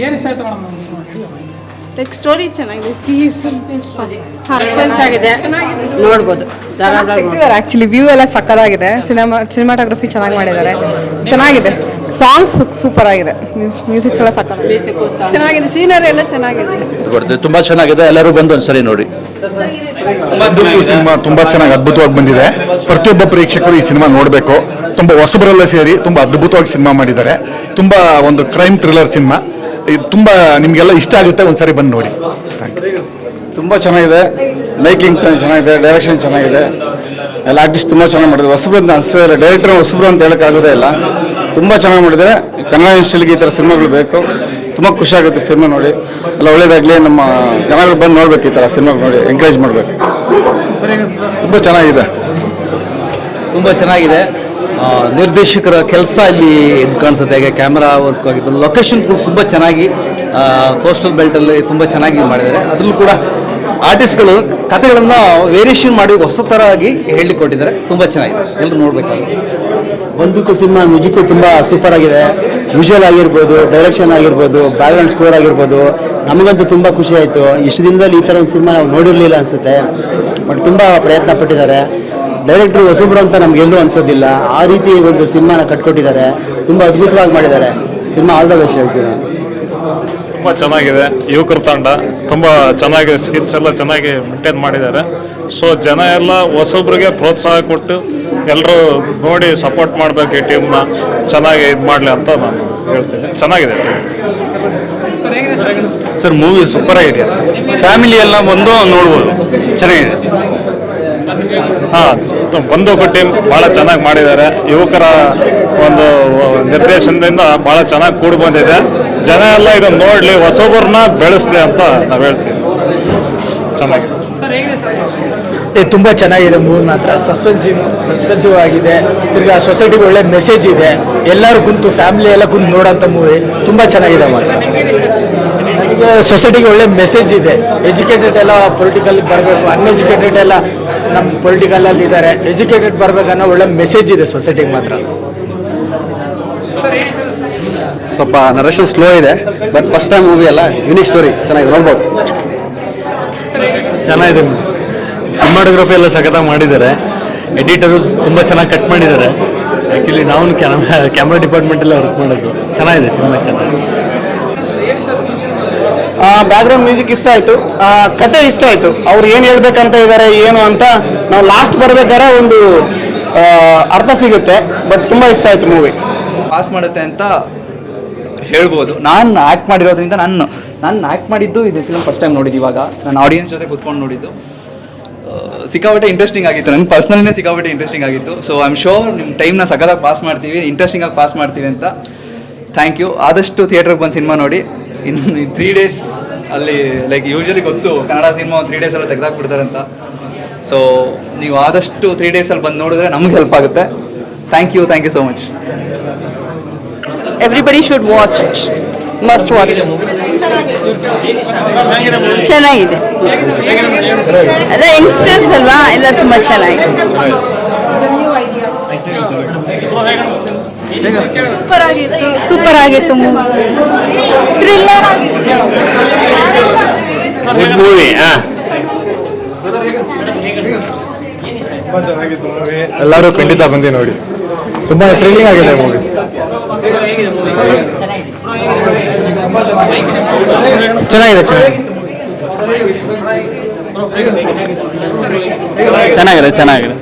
ಏನು ಇಷ್ಟ ಆಯ್ತು ಮೇಡಮ್ ಲೈಕ್ ಸ್ಟೋರಿ ಚೆನ್ನಾಗಿದೆ, ಪೀಸ್ ಸಸ್ಪೆನ್ಸ್ ಆಗಿದೆ, ನೋಡ್ಬೋದು. ಆ್ಯಕ್ಚುಲಿ ವ್ಯೂ ಎಲ್ಲ ಸಕ್ಕದಾಗಿದೆ, ಸಿನಿಮಾಟೋಗ್ರಫಿ ಚೆನ್ನಾಗಿ ಮಾಡಿದ್ದಾರೆ, ಚೆನ್ನಾಗಿದೆ, ಸಾಂಗ್ಸ್ ಸೂಪರ್ ಆಗಿದೆ, ಮ್ಯೂಸಿಕ್ಸ್ ಎಲ್ಲ ಸಕ್ಕದಾಗಿದೆ, ಚೆನ್ನಾಗಿದೆ, ಸೀನರಿ ಎಲ್ಲ ಚೆನ್ನಾಗಿದೆ, ತುಂಬಾ ಚೆನ್ನಾಗಿದೆ. ಎಲ್ಲರೂ ಬಂದು ಒಂದ್ಸರಿ ನೋಡಿ. ಸಿನಿಮಾ ತುಂಬಾ ಚೆನ್ನಾಗಿ ಅದ್ಭುತವಾಗಿ ಬಂದಿದೆ. ಪ್ರತಿಯೊಬ್ಬ ಪ್ರೇಕ್ಷಕರು ಈ ಸಿನಿಮಾ ನೋಡಬೇಕು. ತುಂಬಾ ಹೊಸಬರೆಲ್ಲ ಸೇರಿ ತುಂಬಾ ಅದ್ಭುತವಾಗಿ ಸಿನಿಮಾ ಮಾಡಿದ್ದಾರೆ. ತುಂಬಾ ಒಂದು ಕ್ರೈಮ್ ಥ್ರಿಲ್ಲರ್ ಸಿನಿಮಾ, ಇದು ತುಂಬಾ ನಿಮಗೆಲ್ಲ ಇಷ್ಟ ಆಗುತ್ತೆ, ಒಂದ್ಸರಿ ಬಂದು ನೋಡಿ. ತುಂಬ ಚೆನ್ನಾಗಿದೆ, ಮೇಕಿಂಗ್ ಚೆನ್ನಾಗಿದೆ, ಡೈರೆಕ್ಷನ್ ಚೆನ್ನಾಗಿದೆ, ಎಲ್ಲ ಆರ್ಟಿಸ್ಟ್ ತುಂಬ ಚೆನ್ನಾಗಿ ಮಾಡಿದ್ದಾರೆ. ಹೊಸಬ್ರು ಅಂತ ಅನಿಸ್ತಿಲ್ಲ, ಡೈರೆಕ್ಟರ್ ಹೊಸಬ್ರು ಅಂತ ಹೇಳೋಕ್ಕಾಗೋದೇ ಇಲ್ಲ, ತುಂಬ ಚೆನ್ನಾಗಿ ಮಾಡಿದ್ದಾರೆ. ಕನ್ನಡ ಇಂಡಸ್ಟ್ರಿಗೆ ಈ ಥರ ಸಿನಿಮಾಗಳು ಬೇಕು, ತುಂಬ ಖುಷಿ ಆಗುತ್ತೆ ಸಿನಿಮಾ ನೋಡಿ. ಎಲ್ಲ ಒಳ್ಳೇದಾಗಲಿ, ನಮ್ಮ ಜನಗಳು ಬಂದು ನೋಡ್ಬೇಕು, ಈ ಥರ ಸಿನಿಮಾ ನೋಡಿ ಎಂಕರೇಜ್ ಮಾಡಬೇಕು. ತುಂಬ ಚೆನ್ನಾಗಿದೆ, ತುಂಬ ಚೆನ್ನಾಗಿದೆ. ನಿರ್ದೇಶಕರ ಕೆಲಸ ಇಲ್ಲಿ ಇದು ಕಾಣಿಸುತ್ತೆ. ಹಾಗೆ ಕ್ಯಾಮ್ರಾ ವರ್ಕ್ ಆಗಿರ್ಬೋದು, ಲೊಕೇಶನ್ ತುಂಬ ಚೆನ್ನಾಗಿ ಕೋಸ್ಟಲ್ ಬೆಲ್ಟಲ್ಲಿ ತುಂಬ ಚೆನ್ನಾಗಿ ಮಾಡಿದ್ದಾರೆ. ಅದರಲ್ಲೂ ಕೂಡ ಆರ್ಟಿಸ್ಟ್ಗಳು ಕಥೆಗಳನ್ನು ವೇರಿಯೇಷನ್ ಮಾಡಿ ಹೊಸ ಥರ ಆಗಿ ಹೇಳಿಕೊಟ್ಟಿದ್ದಾರೆ. ತುಂಬ ಚೆನ್ನಾಗಿದೆ, ಎಲ್ಲರೂ ನೋಡಬೇಕಾಗಿದೆ. ಬಂದೂಕು ಸಿನಿಮಾ ಮ್ಯೂಸಿಕ್ ತುಂಬ ಸೂಪರ್ ಆಗಿದೆ. ವಿಜುವಲ್ ಆಗಿರ್ಬೋದು, ಡೈರೆಕ್ಷನ್ ಆಗಿರ್ಬೋದು, ಬ್ಯಾಕ್ಗ್ರೌಂಡ್ ಸ್ಕೋರ್ ಆಗಿರ್ಬೋದು, ನಮಗಂತೂ ತುಂಬ ಖುಷಿ ಆಯಿತು. ಇಷ್ಟು ದಿನದಲ್ಲಿ ಈ ಥರ ಒಂದು ಸಿನಿಮಾ ನಾವು ನೋಡಿರಲಿಲ್ಲ ಅನಿಸುತ್ತೆ, ಬಟ್ ತುಂಬ ಪ್ರಯತ್ನ ಪಟ್ಟಿದ್ದಾರೆ. ಡೈರೆಕ್ಟ್ರು ಹೊಸಬ್ರು ಅಂತ ನಮಗೆಲ್ಲೂ ಅನಿಸೋದಿಲ್ಲ, ಆ ರೀತಿ ಒಂದು ಸಿನಿಮಾನ ಕಟ್ಕೊಟ್ಟಿದ್ದಾರೆ, ತುಂಬ ಅದ್ಭುತವಾಗಿ ಮಾಡಿದ್ದಾರೆ. ಸಿನಿಮಾ ಆಲ್ ದ ಬೆಸ್ಟ್ ಹೇಳ್ತೀನಿ ನಾನು. ತುಂಬ ಚೆನ್ನಾಗಿದೆ. ಯುವಕರ ತಂಡ ತುಂಬ ಚೆನ್ನಾಗಿ ಸ್ಕಿಲ್ಸ್ ಎಲ್ಲ ಚೆನ್ನಾಗಿ ಮೇಂಟೈನ್ ಮಾಡಿದ್ದಾರೆ. ಸೊ ಜನ ಎಲ್ಲ ಹೊಸಬ್ರಿಗೆ ಪ್ರೋತ್ಸಾಹ ಕೊಟ್ಟು ಎಲ್ಲರೂ ನೋಡಿ ಸಪೋರ್ಟ್ ಮಾಡಬೇಕು. ಈ ಟೀಮ್ನ ಚೆನ್ನಾಗಿ ಇದು ಮಾಡಲಿ ಅಂತ ನಾನು ಹೇಳ್ತೀನಿ. ಚೆನ್ನಾಗಿದೆ ಸರ್, ಮೂವಿ ಸೂಪರ್ ಆಗಿದೆ ಸರ್, ಫ್ಯಾಮಿಲಿ ಎಲ್ಲ ಬಂದು ನೋಡ್ಬೋದು, ಚೆನ್ನಾಗಿದೆ. ಬಂದೂಕು ಟೀಮ್ ಭಾಳ ಚೆನ್ನಾಗಿ ಮಾಡಿದ್ದಾರೆ. ಯುವಕರ ಒಂದು ನಿರ್ದೇಶನದಿಂದ ಭಾಳ ಚೆನ್ನಾಗಿ ಕೂಡಿ ಬಂದಿದೆ. ಜನ ಎಲ್ಲ ಇದನ್ನು ನೋಡಲಿ, ಹೊಸೊಬ್ಬರನ್ನ ಬೆಳೆಸಲಿ ಅಂತ ನಾವು ಹೇಳ್ತೀವಿ. ಚೆನ್ನಾಗಿದೆ, ತುಂಬ ಚೆನ್ನಾಗಿದೆ ಮೂವಿ ಮಾತ್ರ. ಸಸ್ಪೆನ್ಸಿವ್ ಆಗಿದೆ, ತಿರ್ಗಾ ಸೊಸೈಟಿಗೆ ಒಳ್ಳೆ ಮೆಸೇಜ್ ಇದೆ. ಎಲ್ಲರೂ ಕುಂತು ಫ್ಯಾಮಿಲಿ ಎಲ್ಲ ಕುಂತು ನೋಡೋಂಥ ಮೂವಿ ತುಂಬ ಚೆನ್ನಾಗಿದೆ ಮಾತ್ರ. ನನಗೆ ಸೊಸೈಟಿಗೆ ಒಳ್ಳೆ ಮೆಸೇಜ್ ಇದೆ. ಎಜುಕೇಟೆಡ್ ಎಲ್ಲ ಪೊಲಿಟಿಕಲ್ ಬರಬೇಕು, ಅನ್ಎಜುಕೇಟೆಡ್ ಎಲ್ಲ ನಮ್ಮ ಪೊಲಿಟಿಕಲಲ್ಲಿ ಇದ್ದಾರೆ, ಎಜುಕೇಟೆಡ್ ಬರಬೇಕನ್ನೋ ಒಳ್ಳೆ ಮೆಸೇಜ್ ಇದೆ ಸೊಸೈಟಿಗೆ ಮಾತ್ರ. ಸ್ವಲ್ಪ ನರೇಷನ್ ಸ್ಲೋ ಇದೆ, ಬಟ್ ಫಸ್ಟ್ ಟೈಮ್ ಮೂವಿ ಅಲ್ಲ, ಯೂನಿಕ್ ಸ್ಟೋರಿ ಚೆನ್ನಾಗಿದೆ, ನೋಡ್ಬೋದು. ಚೆನ್ನಾಗಿದೆ, ಸಿನಿಮಾಟೋಗ್ರಫಿ ಎಲ್ಲ ಸಖತ್ತಾಗಿ ಮಾಡಿದ್ದಾರೆ. ಎಡಿಟರು ತುಂಬ ಚೆನ್ನಾಗಿ ಕಟ್ ಮಾಡಿದ್ದಾರೆ. ಆ್ಯಕ್ಚುಲಿ ನಾವು ಕ್ಯಾಮ್ರಾ ಡಿಪಾರ್ಟ್ಮೆಂಟೆಲ್ಲ ವರ್ಕ್ ಮಾಡೋದು. ಚೆನ್ನಾಗಿದೆ ಸಿನಿಮಾ, ಚೆನ್ನಾಗಿದೆ. ಬ್ಯಾಕ್ಗ್ರೌಂಡ್ ಮ್ಯೂಸಿಕ್ ಇಷ್ಟ ಆಯಿತು, ಕತೆ ಇಷ್ಟ ಆಯಿತು. ಅವ್ರು ಏನು ಹೇಳ್ಬೇಕಂತ ಇದ್ದಾರೆ ಏನು ಅಂತ ನಾವು ಲಾಸ್ಟ್ ಬರ್ಬೇಕಾದ್ರೆ ಒಂದು ಅರ್ಥ ಸಿಗುತ್ತೆ. ಬಟ್ ತುಂಬ ಇಷ್ಟ ಆಯಿತು ಮೂವಿ. ಪಾಸ್ ಮಾಡುತ್ತೆ ಅಂತ ಹೇಳ್ಬೋದು. ನಾನು ಆ್ಯಕ್ಟ್ ಮಾಡಿರೋದ್ರಿಂದ ನಾನು ಆ್ಯಕ್ಟ್ ಮಾಡಿದ್ದು ಇದು ಫಿಲ್ಮ್ ಫಸ್ಟ್ ಟೈಮ್ ನೋಡಿದ್ದು. ಇವಾಗ ನಾನು ಆಡಿಯನ್ಸ್ ಜೊತೆ ಕೂತ್ಕೊಂಡು ನೋಡಿದ್ದು. ಸಿಕ್ಕಾಪಟ್ಟೆ ಇಂಟ್ರೆಸ್ಟಿಂಗ್ ಆಗಿತ್ತು, ನನಗೆ ಪರ್ಸ್ನಲಿನೇ ಸಿಕ್ಕಾಪಟ್ಟೆ ಇಂಟ್ರೆಸ್ಟಿಂಗ್ ಆಗಿತ್ತು. ಸೊ ಐ ಆಮ್ ಶೋರ್ ನಿಮ್ಮ ಟೈಮ್ನ ಸಗದಾಗಿ ಪಾಸ್ ಮಾಡ್ತೀವಿ, ಇಂಟ್ರೆಸ್ಟಿಂಗಾಗಿ ಪಾಸ್ ಮಾಡ್ತೀವಿ ಅಂತ. Thank you. ಆದಷ್ಟು ಥಿಯೇಟ್ರಿಗೆ ಬಂದು ಸಿನಿಮಾ ನೋಡಿ. ಇನ್ನು 3 days ಅಲ್ಲಿ ಲೈಕ್ ಯೂಶ್ವಲಿ ಗೊತ್ತು ಕನ್ನಡ ಸಿನಿಮಾ 3 days ಎಲ್ಲ ತೆಗೆದಾಕ್ಬಿಡ್ತಾರೆ ಅಂತ. ಸೊ ನೀವು ಆದಷ್ಟು 3 days ಅಲ್ಲಿ ಬಂದು ನೋಡಿದ್ರೆ ನಮ್ಗೆ ಹೆಲ್ಪ್ ಆಗುತ್ತೆ. Thank you so much. Everybody should watch it, must watch. ಚೆನ್ನಾಗಿದೆ, ಎಲ್ಲ ಯಂಗ್ಸ್ಟರ್ಸ್ ಅಲ್ವಾ, ಎಲ್ಲ ತುಂಬ ಚೆನ್ನಾಗಿದೆ. ಸೂಪರ್ ಆಗಿತ್ತು ಥ್ರಿಲ್ಲರ್ ಮೂವಿ ಎಲ್ಲರೂ ಖಂಡಿತ ಬಂದು ನೋಡಿ, ತುಂಬಾ ಥ್ರಿಲ್ಲಿಂಗ್ ಆಗಿದೆ ಮೂವಿ. ಚೆನ್ನಾಗಿದೆ ಚೆನ್ನಾಗಿದೆ.